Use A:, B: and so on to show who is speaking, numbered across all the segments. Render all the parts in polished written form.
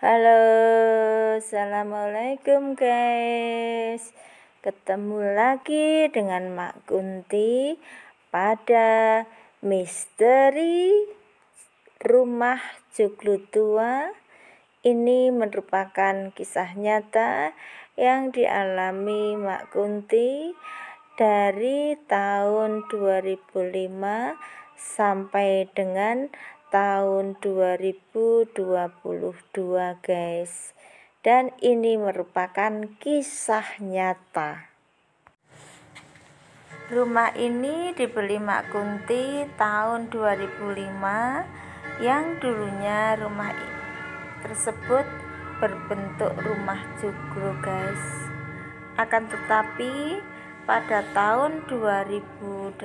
A: Halo, assalamualaikum guys. Ketemu lagi dengan Mak Kunti pada misteri rumah Joglo tua. Ini merupakan kisah nyata yang dialami Mak Kunti dari tahun 2005 sampai dengan tahun 2022 guys, dan ini merupakan kisah nyata. Rumah ini dibeli Mak Kunti tahun 2005, yang dulunya rumah tersebut berbentuk rumah joglo guys. Akan tetapi pada tahun 2018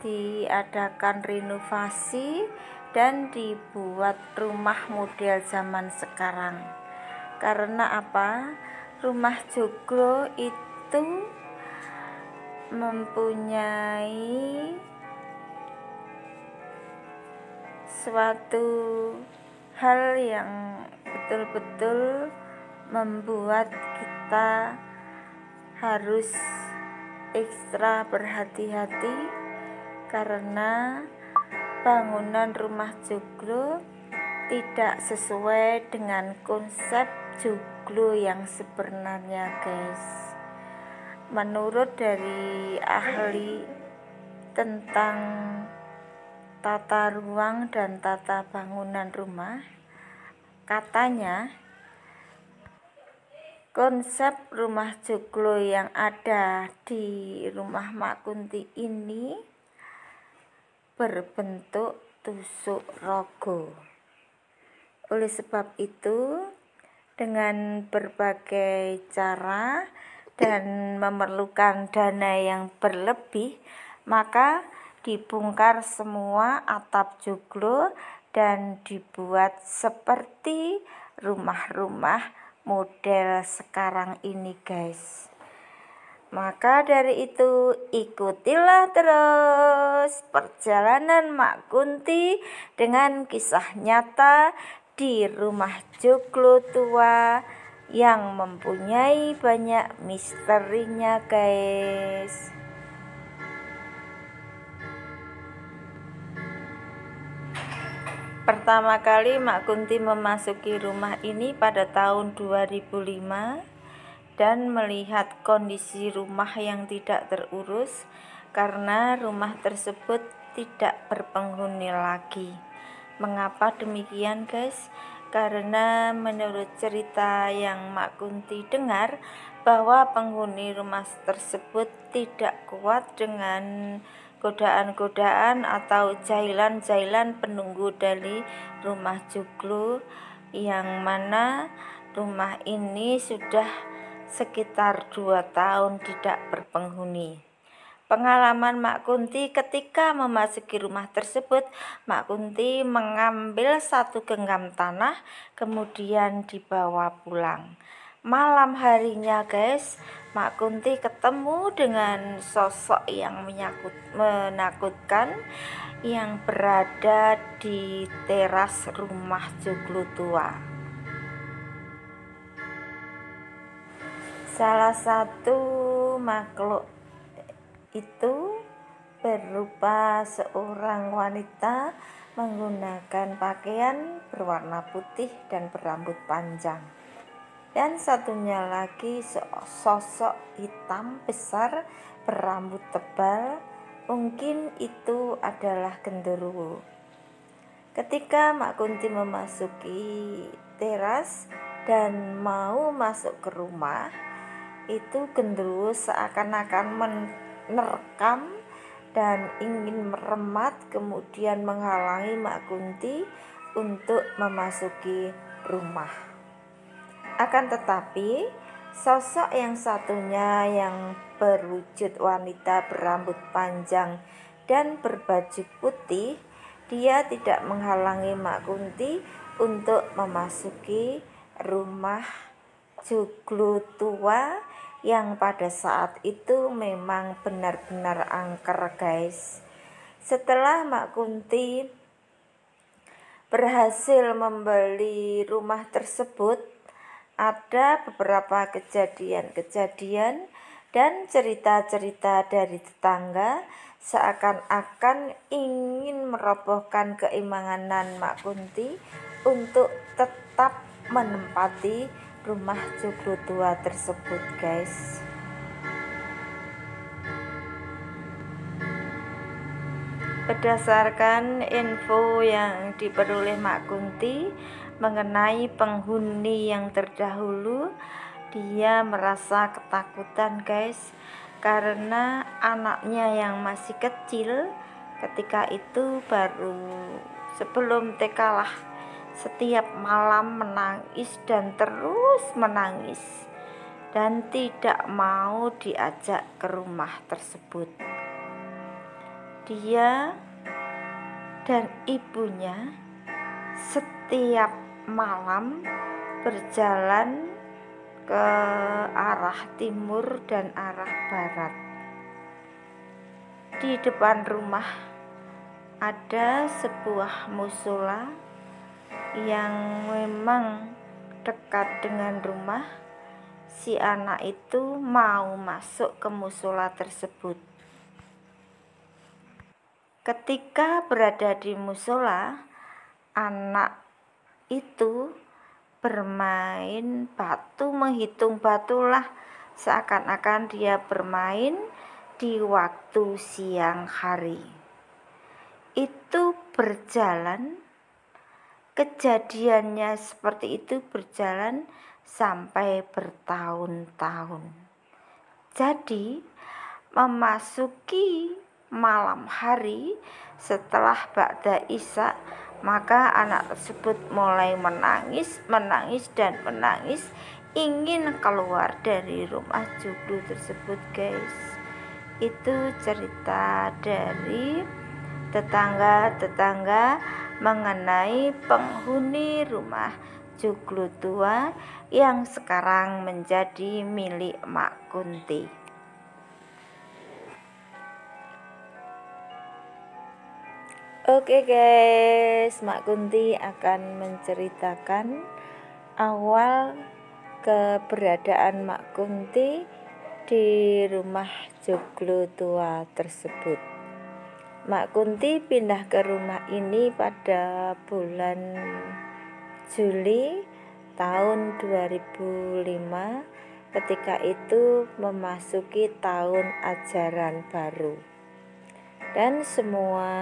A: diadakan renovasi dan dibuat rumah model zaman sekarang. Karena apa? Rumah joglo itu mempunyai suatu hal yang betul-betul membuat kita harus ekstra berhati-hati, karena bangunan rumah joglo tidak sesuai dengan konsep joglo yang sebenarnya guys. Menurut dari ahli tentang tata ruang dan tata bangunan rumah, katanya konsep rumah joglo yang ada di rumah Mak Kunti ini berbentuk tusuk rogo. Oleh sebab itu, dengan berbagai cara dan memerlukan dana yang berlebih, maka dibongkar semua atap joglo dan dibuat seperti rumah-rumah model sekarang ini guys. Maka dari itu, ikutilah terus perjalanan Mak Kunti dengan kisah nyata di rumah joglo tua yang mempunyai banyak misterinya guys. Pertama kali Mak Kunti memasuki rumah ini pada tahun 2005 dan melihat kondisi rumah yang tidak terurus karena rumah tersebut tidak berpenghuni lagi. Mengapa demikian guys? Karena menurut cerita yang Mak Kunti dengar, bahwa penghuni rumah tersebut tidak kuat dengan godaan-godaan atau jailan-jailan penunggu dari rumah joglo, yang mana rumah ini sudah sekitar 2 tahun tidak berpenghuni. Pengalaman Mak Kunti ketika memasuki rumah tersebut, Mak Kunti mengambil satu genggam tanah kemudian dibawa pulang. Malam harinya guys, Mak Kunti ketemu dengan sosok yang menakutkan yang berada di teras rumah joglo tua. Salah satu makhluk itu berupa seorang wanita menggunakan pakaian berwarna putih dan berambut panjang. Dan satunya lagi sosok hitam besar berambut tebal, mungkin itu adalah genderuwo. Ketika Mak Kunti memasuki teras dan mau masuk ke rumah, itu genderuwo seakan-akan menerkam dan ingin meremat, kemudian menghalangi Mak Kunti untuk memasuki rumah. Akan tetapi sosok yang satunya yang berwujud wanita berambut panjang dan berbaju putih, dia tidak menghalangi Mak Kunti untuk memasuki rumah joglo tua yang pada saat itu memang benar-benar angker guys. Setelah Mak Kunti berhasil membeli rumah tersebut, ada beberapa kejadian-kejadian dan cerita-cerita dari tetangga seakan-akan ingin merobohkan keimanan Mak Kunti untuk tetap menempati rumah joglo tua tersebut, guys. Berdasarkan info yang diperoleh Mak Kunti mengenai penghuni yang terdahulu, dia merasa ketakutan, guys, karena anaknya yang masih kecil ketika itu baru sebelum TK lah, setiap malam menangis dan terus menangis dan tidak mau diajak ke rumah tersebut. Dia dan ibunya setiap malam berjalan ke arah timur dan arah barat. Di depan rumah ada sebuah musola yang memang dekat dengan rumah. Si anak itu mau masuk ke musola tersebut. Ketika berada di musola, anak itu bermain batu, menghitung batu lah, seakan-akan dia bermain di waktu siang hari. Itu berjalan, kejadiannya seperti itu berjalan sampai bertahun-tahun. Jadi memasuki malam hari setelah ba'da isya, maka anak tersebut mulai menangis dan menangis, ingin keluar dari rumah joglo tersebut, guys. Itu cerita dari tetangga-tetangga mengenai penghuni rumah joglo tua yang sekarang menjadi milik Mak Kunti. Oke guys, Mak Kunti akan menceritakan awal keberadaan Mak Kunti di rumah joglo tua tersebut. Mak Kunti pindah ke rumah ini pada bulan Juli tahun 2005, ketika itu memasuki tahun ajaran baru. Dan semua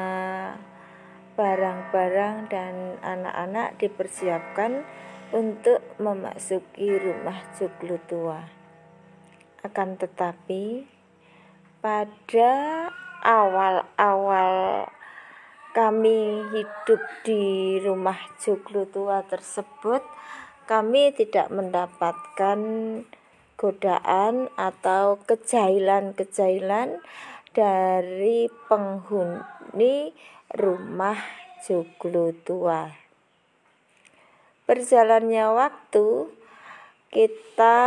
A: barang-barang dan anak-anak dipersiapkan untuk memasuki rumah joglo tua. Akan tetapi pada awal-awal kami hidup di rumah joglo tua tersebut, kami tidak mendapatkan godaan atau kejahilan-kejahilan dari penghuni rumah joglo tua. Berjalannya waktu, kita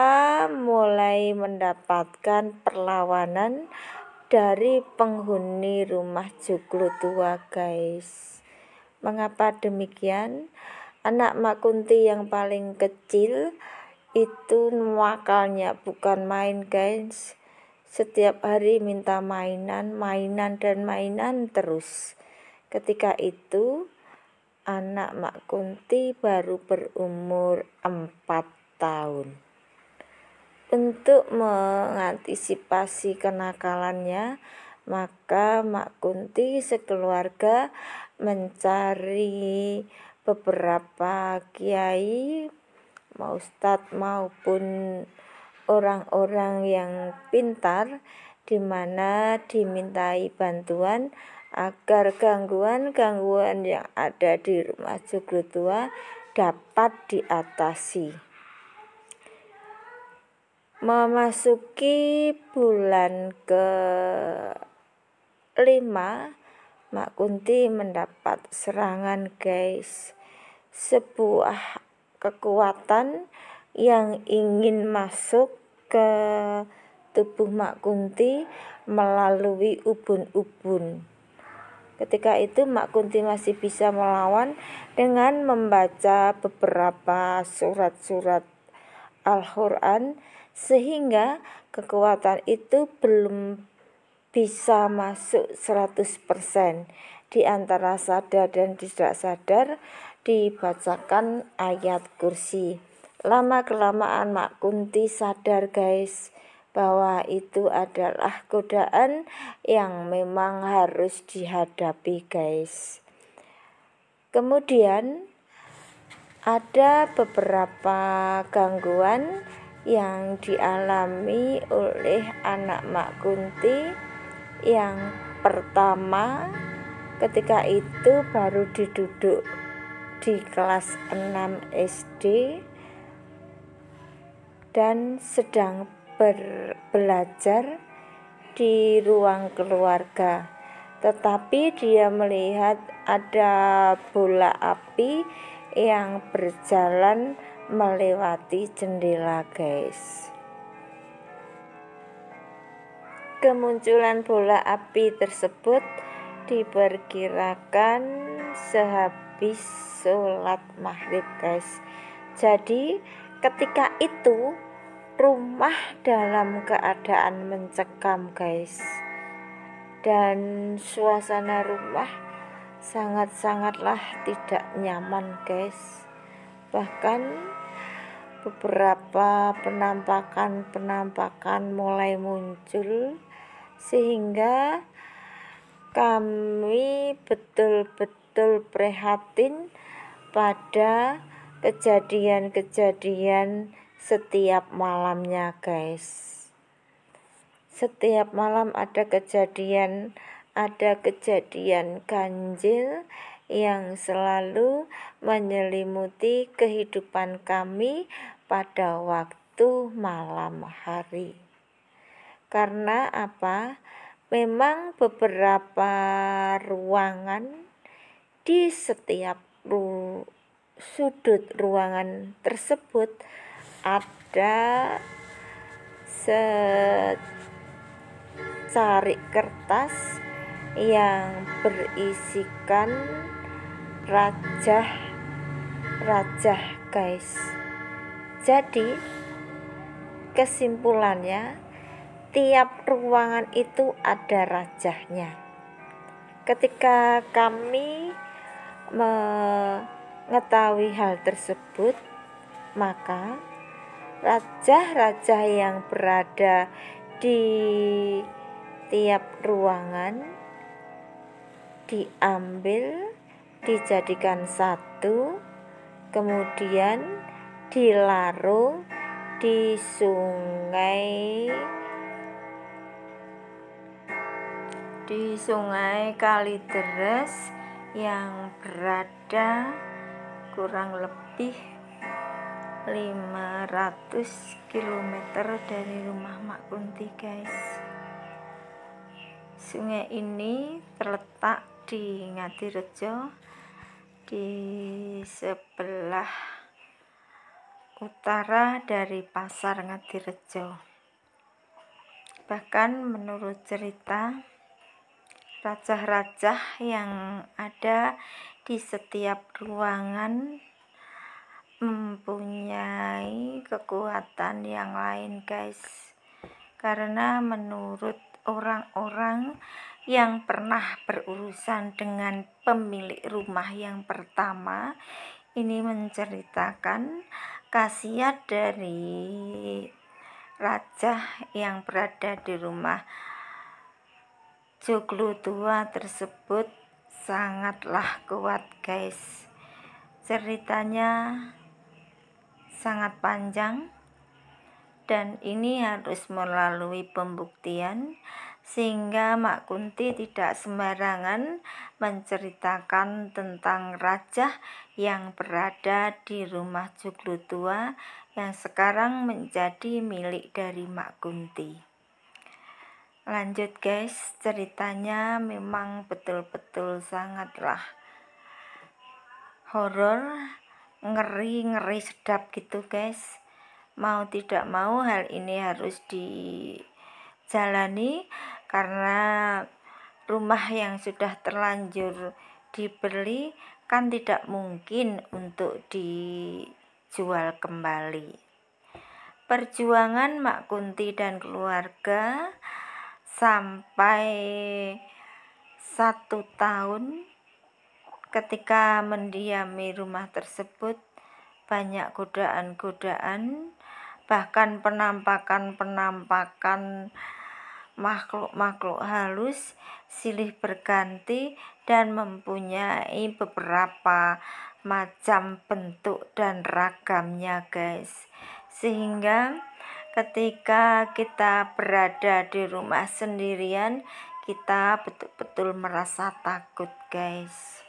A: mulai mendapatkan perlawanan dari penghuni rumah joglo tua, guys. Mengapa demikian? Anak Mak Kunti yang paling kecil itu nakalnya bukan main, guys. Setiap hari minta mainan terus. Ketika itu anak Mak Kunti baru berumur 4 tahun. Untuk mengantisipasi kenakalannya, maka Mak Kunti sekeluarga mencari beberapa kiai, ustadz maupun orang-orang yang pintar, di mana dimintai bantuan agar gangguan-gangguan yang ada di rumah joglo tua dapat diatasi. Memasuki bulan ke-5, Mak Kunti mendapat serangan, guys. Sebuah kekuatan yang ingin masuk ke tubuh Mak Kunti melalui ubun-ubun. Ketika itu Mak Kunti masih bisa melawan dengan membaca beberapa surat-surat Al-Quran, sehingga kekuatan itu belum bisa masuk 100%. Di antara sadar dan tidak sadar dibacakan ayat kursi. Lama-kelamaan Mak Kunti sadar guys, bahwa itu adalah godaan yang memang harus dihadapi guys. Kemudian ada beberapa gangguan yang dialami oleh anak Mak Kunti. Yang pertama, ketika itu baru duduk di kelas 6 SD dan sedang belajar di ruang keluarga, tetapi dia melihat ada bola api yang berjalan melewati jendela guys. Kemunculan bola api tersebut diperkirakan sehabis sholat maghrib guys. Jadi ketika itu rumah dalam keadaan mencekam guys, dan suasana rumah sangat-sangatlah tidak nyaman guys. Bahkan beberapa penampakan mulai muncul, sehingga kami betul-betul prihatin pada kejadian-kejadian setiap malamnya guys. Setiap malam ada kejadian ganjil yang selalu menyelimuti kehidupan kami pada waktu malam hari. Karena apa? Memang beberapa ruangan di setiap sudut ruangan tersebut ada secari kertas yang berisikan rajah guys. Jadi kesimpulannya, tiap ruangan itu ada rajahnya. Ketika kami mengetahui hal tersebut, maka rajah-rajah yang berada di tiap ruangan diambil, dijadikan satu, kemudian dilarung di sungai Kalideres yang berada kurang lebih 500 km dari rumah Mak Kunti guys. Sungai ini terletak di Ngadirejo, di sebelah utara dari pasar Ngadirejo. Bahkan menurut cerita, rajah-rajah yang ada di setiap ruangan mempunyai kekuatan yang lain guys. Karena menurut orang-orang yang pernah berurusan dengan pemilik rumah yang pertama, ini menceritakan khasiat dari rajah yang berada di rumah Joglo tua tersebut sangatlah kuat guys. Ceritanya sangat panjang dan ini harus melalui pembuktian, sehingga Mak Kunti tidak sembarangan menceritakan tentang rajah yang berada di rumah Joglo tua yang sekarang menjadi milik dari Mak Kunti. Lanjut guys, ceritanya memang betul-betul sangatlah horor, ngeri sedap gitu guys. Mau tidak mau hal ini harus dijalani karena rumah yang sudah terlanjur dibeli kan tidak mungkin untuk dijual kembali. Perjuangan Mak Kunti dan keluarga sampai 1 tahun ketika mendiami rumah tersebut, banyak godaan-godaan, bahkan penampakan makhluk-makhluk halus silih berganti dan mempunyai beberapa macam bentuk dan ragamnya guys, sehingga ketika kita berada di rumah sendirian kita betul-betul merasa takut guys.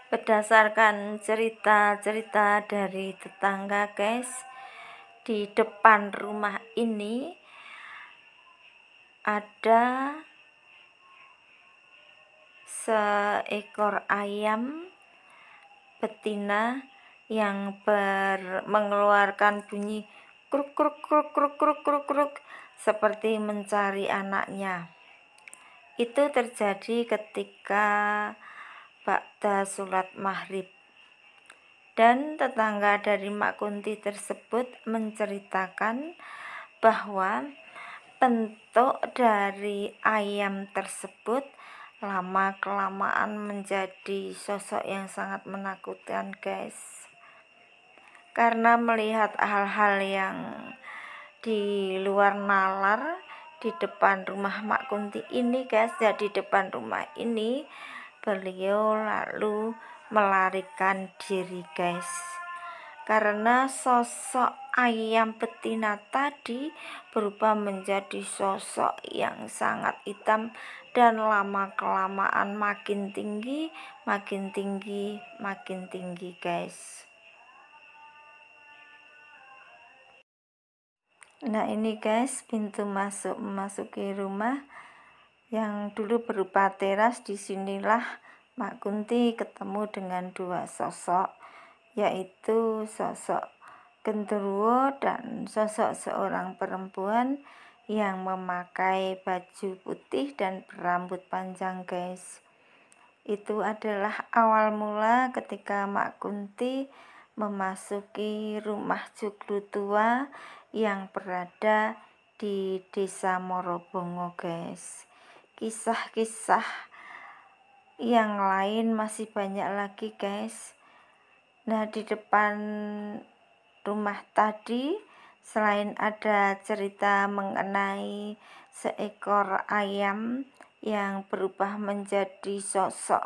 A: Berdasarkan cerita-cerita dari tetangga guys, di depan rumah ini ada seekor ayam betina yang mengeluarkan bunyi kruk kruk kruk kruk kruk kruk kruk seperti mencari anaknya. Itu terjadi ketika ba'da sholat maghrib, dan tetangga dari Mak Kunti tersebut menceritakan bahwa bentuk dari ayam tersebut lama-kelamaan menjadi sosok yang sangat menakutkan guys, karena melihat hal-hal yang di luar nalar di depan rumah Mak Kunti ini guys. Ya, di depan rumah ini beliau lalu melarikan diri guys, karena sosok ayam betina tadi berubah menjadi sosok yang sangat hitam dan lama-kelamaan makin tinggi, makin tinggi, makin tinggi guys. Nah ini guys, pintu memasuki rumah yang dulu berupa teras. Disinilah Mak Kunti ketemu dengan 2 sosok, yaitu sosok genderuwo dan sosok seorang perempuan yang memakai baju putih dan berambut panjang guys. Itu adalah awal mula ketika Mak Kunti memasuki rumah Joglo tua yang berada di Desa Morobongo guys. Kisah-kisah yang lain masih banyak lagi guys. Nah, di depan rumah tadi selain ada cerita mengenai seekor ayam yang berubah menjadi sosok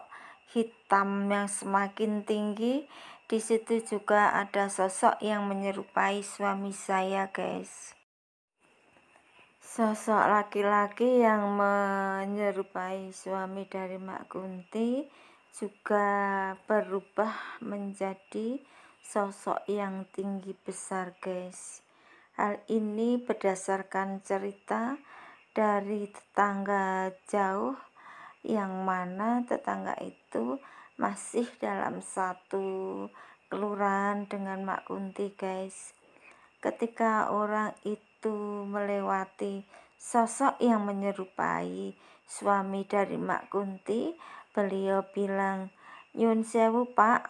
A: hitam yang semakin tinggi, di situ juga ada sosok yang menyerupai suami saya guys. Sosok laki-laki yang menyerupai suami dari Mak Kunti juga berubah menjadi sosok yang tinggi besar guys. Hal ini berdasarkan cerita dari tetangga jauh, yang mana tetangga itu masih dalam satu kelurahan dengan Mak Kunti guys. Ketika orang itu melewati sosok yang menyerupai suami dari Mak Kunti, beliau bilang, "Nyun sewu Pak,"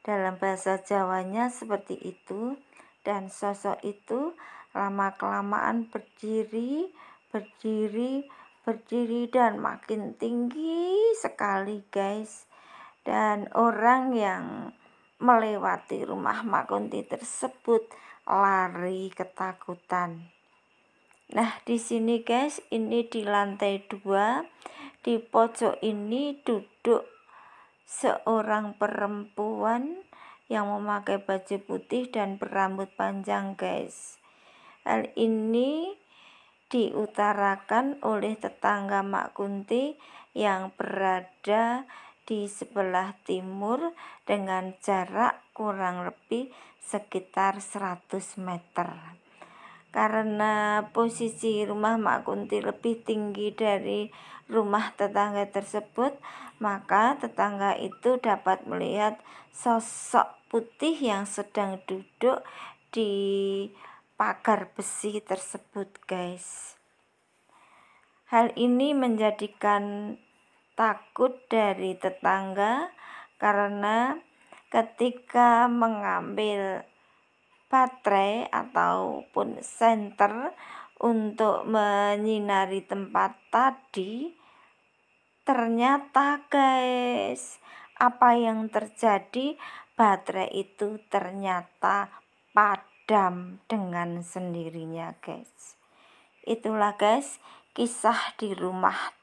A: dalam bahasa Jawanya seperti itu. Dan sosok itu lama-kelamaan berdiri dan makin tinggi sekali guys. Dan orang yang melewati rumah Mak Kunti tersebut lari ketakutan. Nah, di sini guys, ini di lantai 2, di pojok ini duduk seorang perempuan yang memakai baju putih dan berambut panjang guys. Hal ini diutarakan oleh tetangga Mak Kunti yang berada di sebelah timur dengan jarak kurang lebih sekitar 100 meter. Karena posisi rumah Mak Kunti lebih tinggi dari rumah tetangga tersebut, maka tetangga itu dapat melihat sosok putih yang sedang duduk di pagar besi tersebut guys. Hal ini menjadikan takut dari tetangga karena ketika mengambil baterai ataupun senter untuk menyinari tempat tadi, ternyata guys, apa yang terjadi? Baterai itu ternyata padam dengan sendirinya guys. Itulah guys kisah di rumah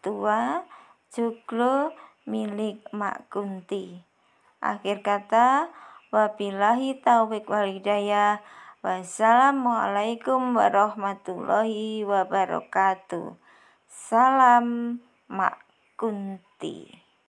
A: tua joglo milik Mak Kunti. Akhir kata, wabillahi taufiq wal hidayah. Wassalamualaikum warahmatullahi wabarakatuh. Salam Mak Kunti.